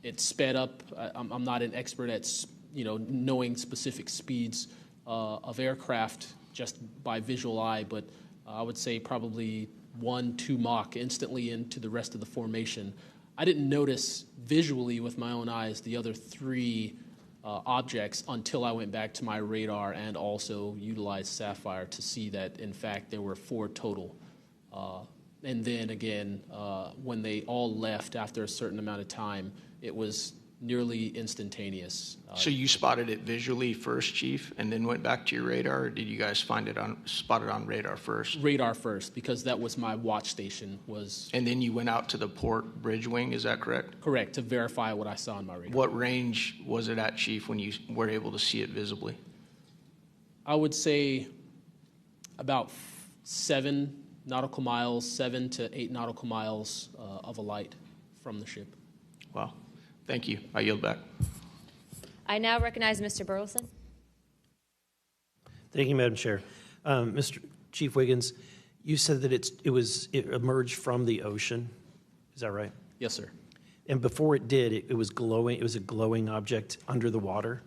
it sped up. I'm not an expert at knowing specific speeds of aircraft just by visual eye, but I would say probably 1-2 Mach instantly into the rest of the formation. I didn't notice visually with my own eyes the other 3 objects until I went back to my radar and also utilized Sapphire to see that, in fact, there were 4 total. And then again, when they all left after a certain amount of time, it was nearly instantaneous. So you spotted it visually first, Chief, and then went back to your radar, or did you guys spot it on radar first? Radar first, because that was my watch station. And then you went out to the port bridge wing, is that correct? Correct, to verify what I saw on my radar. What range was it at, Chief, when you were able to see it visibly? I would say about 7 nautical miles, 7 to 8 nautical miles of a light from the ship. Wow. Thank you. I yield back. I now recognize Mr. Burleson. Thank you, Madam Chair. Mr. Chief Wiggins, you said that it emerged from the ocean. Is that right? Yes, sir. And before it did, it was glowing. It was a glowing object under the water.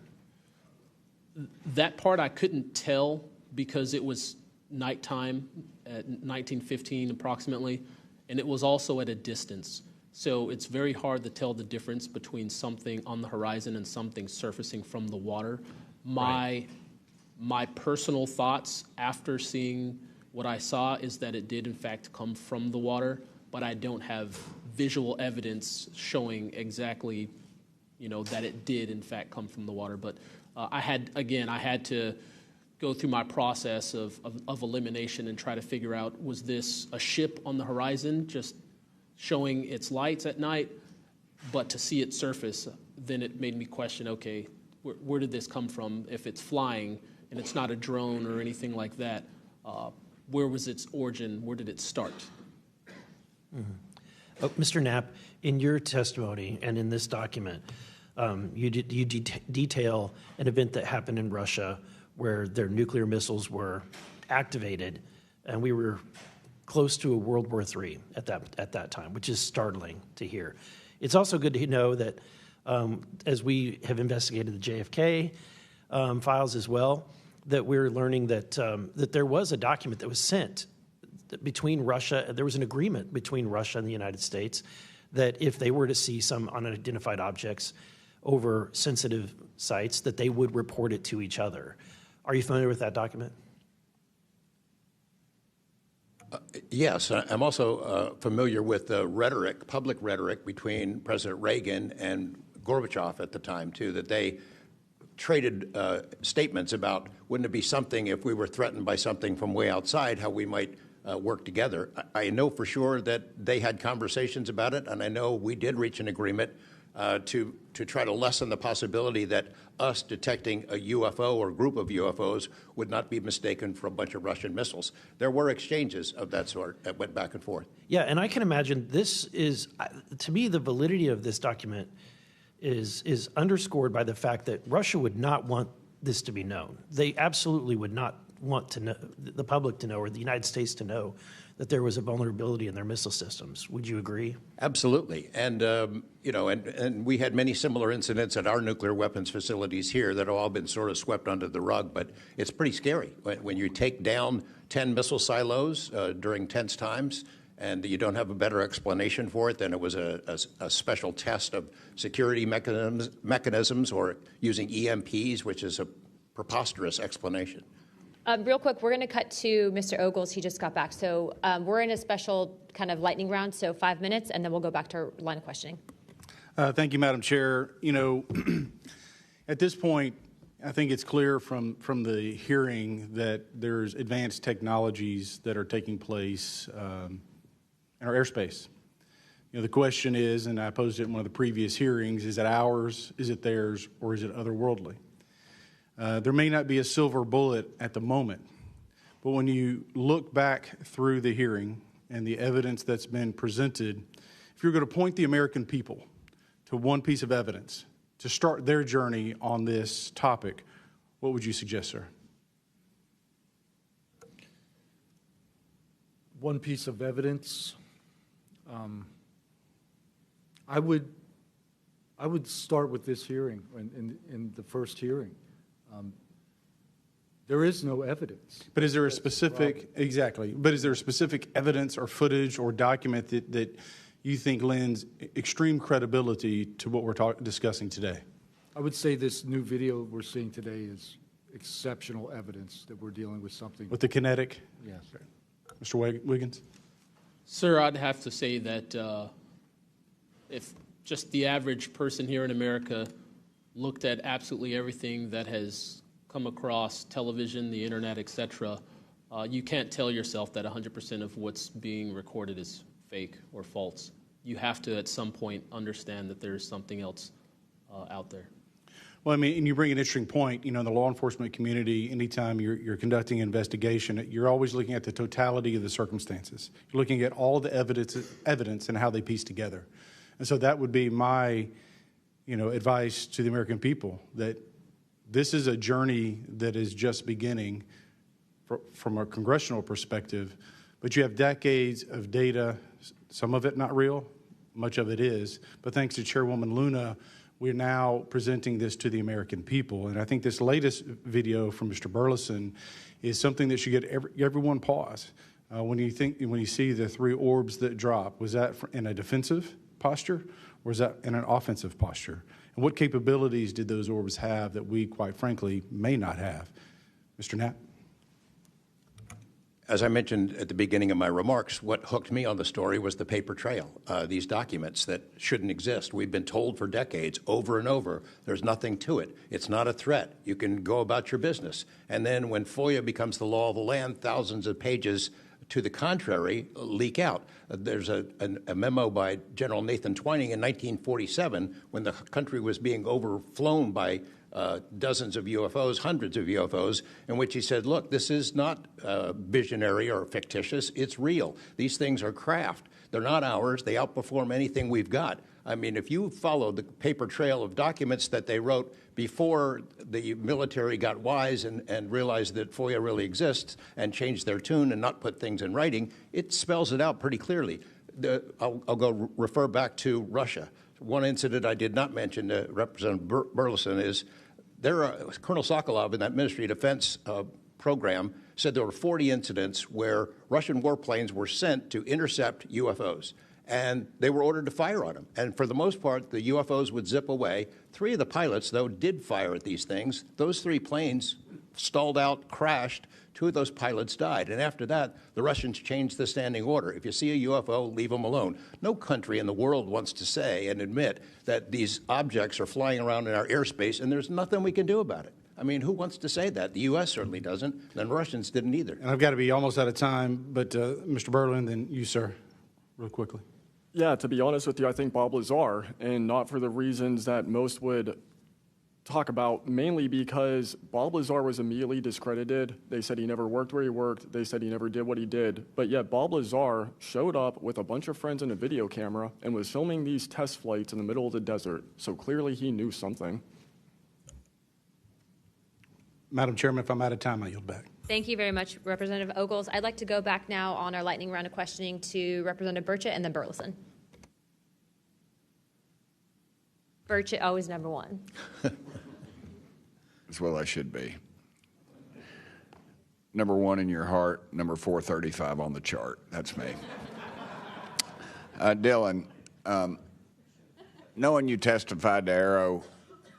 That part I couldn't tell because it was nighttime at 1915 approximately, and it was also at a distance. So it's very hard to tell the difference between something on the horizon and something surfacing from the water. My personal thoughts after seeing what I saw is that it did in fact come from the water, but I don't have visual evidence showing exactly, that it did in fact come from the water. But I had to go through my process of elimination and try to figure out, was this a ship on the horizon just showing its lights at night, but to see it surface, then it made me question, okay, where did this come from? If it's flying and it's not a drone or anything like that, where was its origin? Where did it start? Mm-hmm. Mr. Knapp, in your testimony and in this document, you detail an event that happened in Russia where their nuclear missiles were activated, and we were close to a World War III at that time, which is startling to hear. It's also good to know that as we have investigated the JFK files as well, that we're learning that that there was a document that was sent between Russia. There was an agreement between Russia and the United States that if they were to see some unidentified objects over sensitive sites, that they would report it to each other. Are you familiar with that document? Yes, I'm also familiar with the rhetoric, public rhetoric between President Reagan and Gorbachev at the time, too, that they traded statements about, wouldn't it be something if we were threatened by something from way outside, how we might work together. I know for sure that they had conversations about it, and I know we did reach an agreement to try to lessen the possibility that us detecting a UFO or group of UFOs would not be mistaken for a bunch of Russian missiles. There were exchanges of that sort that went back and forth. Yeah, and I can imagine this is, to me, the validity of this document is underscored by the fact that Russia would not want this to be known. They absolutely would not want to know, the public to know, or the United States to know, that there was a vulnerability in their missile systems. Would you agree? Absolutely. And, and we had many similar incidents at our nuclear weapons facilities here that have all been sort of swept under the rug. But it's pretty scary when you take down 10 missile silos during tense times and you don't have a better explanation for it than it was a special test of security mechanisms or using EMPs, which is a preposterous explanation. Real quick, we're going to cut to Mr. Ogles. He just got back. So we're in a special kind of lightning round, so 5 minutes, and then we'll go back to our line of questioning. Thank you, Madam Chair. At this point, I think it's clear from the hearing that there's advanced technologies that are taking place in our airspace. You know, the question is, and I posed it in one of the previous hearings, is it ours, is it theirs, or is it otherworldly? There may not be a silver bullet at the moment, but when you look back through the hearing and the evidence that's been presented, if you're going to point the American people to one piece of evidence to start their journey on this topic, what would you suggest, sir? One piece of evidence, I would start with this hearing, in the first hearing. There is no evidence. But is there a specific, exactly, but is there a specific evidence or footage or document that you think lends extreme credibility to what we're discussing today? I would say this new video we're seeing today is exceptional evidence that we're dealing with something. With the kinetic? Yes. Mr. Wiggins? Sir, I'd have to say that if just the average person here in America looked at absolutely everything that has come across television, the internet, etc., you can't tell yourself that 100% of what's being recorded is fake or false. You have to, at some point, understand that there's something else out there. Well, I mean, and you bring an interesting point. You know, in the law enforcement community, anytime you're conducting an investigation, you're always looking at the totality of the circumstances. You're looking at all the evidence and how they piece together. And so that would be my, advice to the American people, that this is a journey that is just beginning from a congressional perspective, but you have decades of data, some of it not real, much of it is, but thanks to Chairwoman Luna, we're now presenting this to the American people. And I think this latest video from Mr. Burleson is something that should get everyone pause. When you see the 3 orbs that drop, was that in a defensive posture, or was that in an offensive posture? And what capabilities did those orbs have that we, quite frankly, may not have? Mr. Knapp? As I mentioned at the beginning of my remarks, what hooked me on the story was the paper trail, these documents that shouldn't exist. We've been told for decades, over and over, there's nothing to it. It's not a threat. You can go about your business. And then when FOIA becomes the law of the land, thousands of pages to the contrary leak out. There's a memo by General Nathan Twining in 1947 when the country was being overflown by dozens of UFOs, hundreds of UFOs, in which he said, look, this is not visionary or fictitious. It's real. These things are craft. They're not ours. They outperform anything we've got. I mean, if you follow the paper trail of documents that they wrote before the military got wise and realized that FOIA really exists and changed their tune and not put things in writing, it spells it out pretty clearly. I'll go refer back to Russia. One incident I did not mention to Representative Burleson is Colonel Sokolov in that Ministry of Defense program said there were 40 incidents where Russian warplanes were sent to intercept UFOs. And they were ordered to fire on them. And for the most part, the UFOs would zip away. 3 of the pilots, though, did fire at these things. Those 3 planes stalled out, crashed. 2 of those pilots died. And after that, the Russians changed the standing order. If you see a UFO, leave them alone. No country in the world wants to say and admit that these objects are flying around in our airspace, and there's nothing we can do about it. I mean, who wants to say that? The U.S. certainly doesn't, and the Russians didn't either. And I've got to be almost out of time, but Mr. Berlin, then you, sir, real quickly. Yeah, to be honest with you, I think Bob Lazar, and not for the reasons that most would talk about, mainly because Bob Lazar was immediately discredited. They said he never worked where he worked. They said he never did what he did. But yet Bob Lazar showed up with a bunch of friends and a video camera and was filming these test flights in the middle of the desert. So clearly he knew something. Madam Chairman, if I'm out of time, I yield back. Thank you very much, Representative Ogles. I'd like to go back now on our lightning round of questioning to Representative Burchett and then Burleson. Burchett, always number 1. As well I should be. Number 1 in your heart, number 435 on the chart. That's me. Dylan, knowing you testified to Arrow,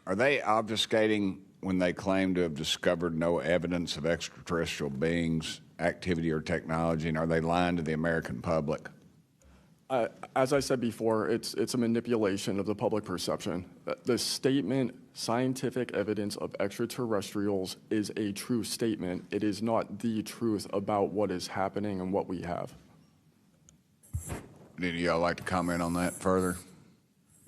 are they obfuscating when they claim to have discovered no evidence of extraterrestrial beings, activity, or technology, and are they lying to the American public? As I said before, it's a manipulation of the public perception. The statement, scientific evidence of extraterrestrials, is a true statement. It is not the truth about what is happening and what we have. Would any of y'all like to comment on that further?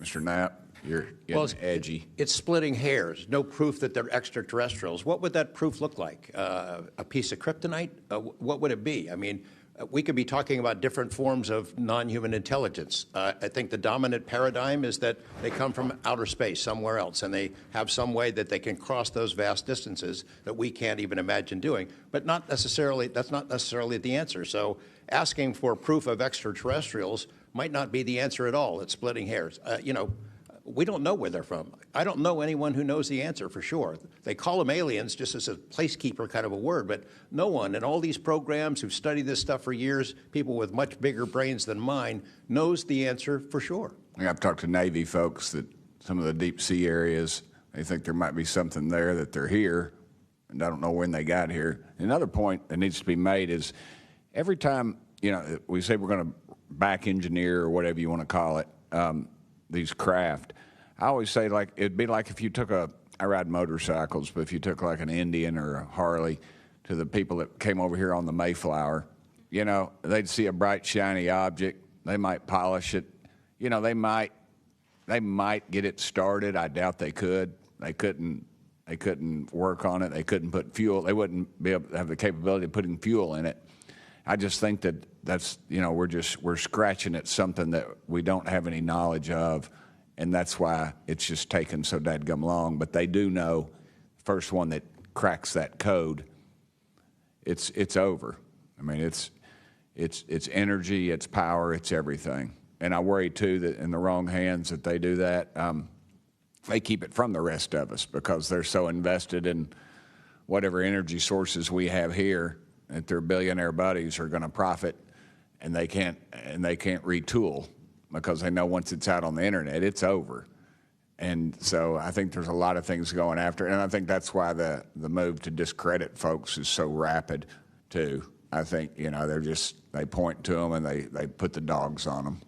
Mr. Knapp, you're getting edgy. It's splitting hairs. No proof that they're extraterrestrials. What would that proof look like? A piece of kryptonite? What would it be? I mean, we could be talking about different forms of non-human intelligence. I think the dominant paradigm is that they come from outer space, somewhere else, and they have some way that they can cross those vast distances that we can't even imagine doing. But that's not necessarily the answer. So asking for proof of extraterrestrials might not be the answer at all. It's splitting hairs. We don't know where they're from. I don't know anyone who knows the answer for sure. They call them aliens just as a placekeeper kind of a word, but no one in all these programs who've studied this stuff for years, people with much bigger brains than mine, knows the answer for sure. I've talked to Navy folks that some of the deep sea areas, they think there might be something there, that they're here, and I don't know when they got here. Another point that needs to be made is every time, we say we're going to back engineer or whatever you want to call it, these craft, I always say, like, it'd be like if you took I ride motorcycles, but if you took like an Indian or a Harley to the people that came over here on the Mayflower, they'd see a bright, shiny object. They might polish it. They might get it started. I doubt they could. They couldn't work on it. They couldn't put fuel. They wouldn't be able to have the capability of putting fuel in it. I just think that's we're scratching at something that we don't have any knowledge of, and that's why it's just taken so dadgum long. But they do know, the first one that cracks that code, it's over. I mean, it's energy, it's power, it's everything. And I worry too that in the wrong hands that they do that, they keep it from the rest of us because they're so invested in whatever energy sources we have here that their billionaire buddies are going to profit, and they can't retool because they know once it's out on the internet, it's over. And so I think there's a lot of things going after, and I think that's why the move to discredit folks is so rapid too. I think they point to them and they put the dogs on them,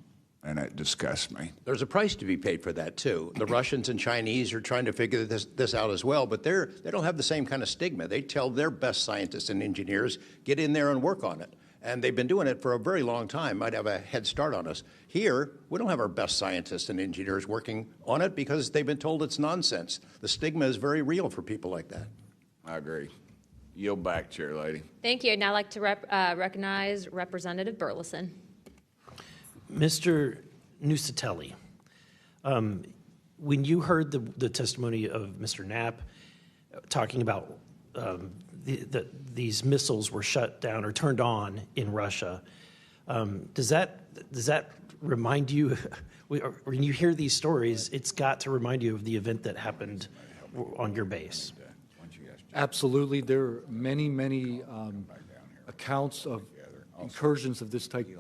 and it disgusts me. There's a price to be paid for that too. The Russians and Chinese are trying to figure this out as well, but they don't have the same kind of stigma. They tell their best scientists and engineers, get in there and work on it. And they've been doing it for a very long time, might have a head start on us. Here, we don't have our best scientists and engineers working on it because they've been told it's nonsense. The stigma is very real for people like that. I agree. Yield back, Chair Lady. Thank you. I'd now like to recognize Representative Burleson. Mr. Nusatelli, when you heard the testimony of Mr. Knapp talking about these missiles were shut down or turned on in Russia, does that remind you, when you hear these stories, it's got to remind you of the event that happened on your base? Absolutely. There are many accounts of incursions of this type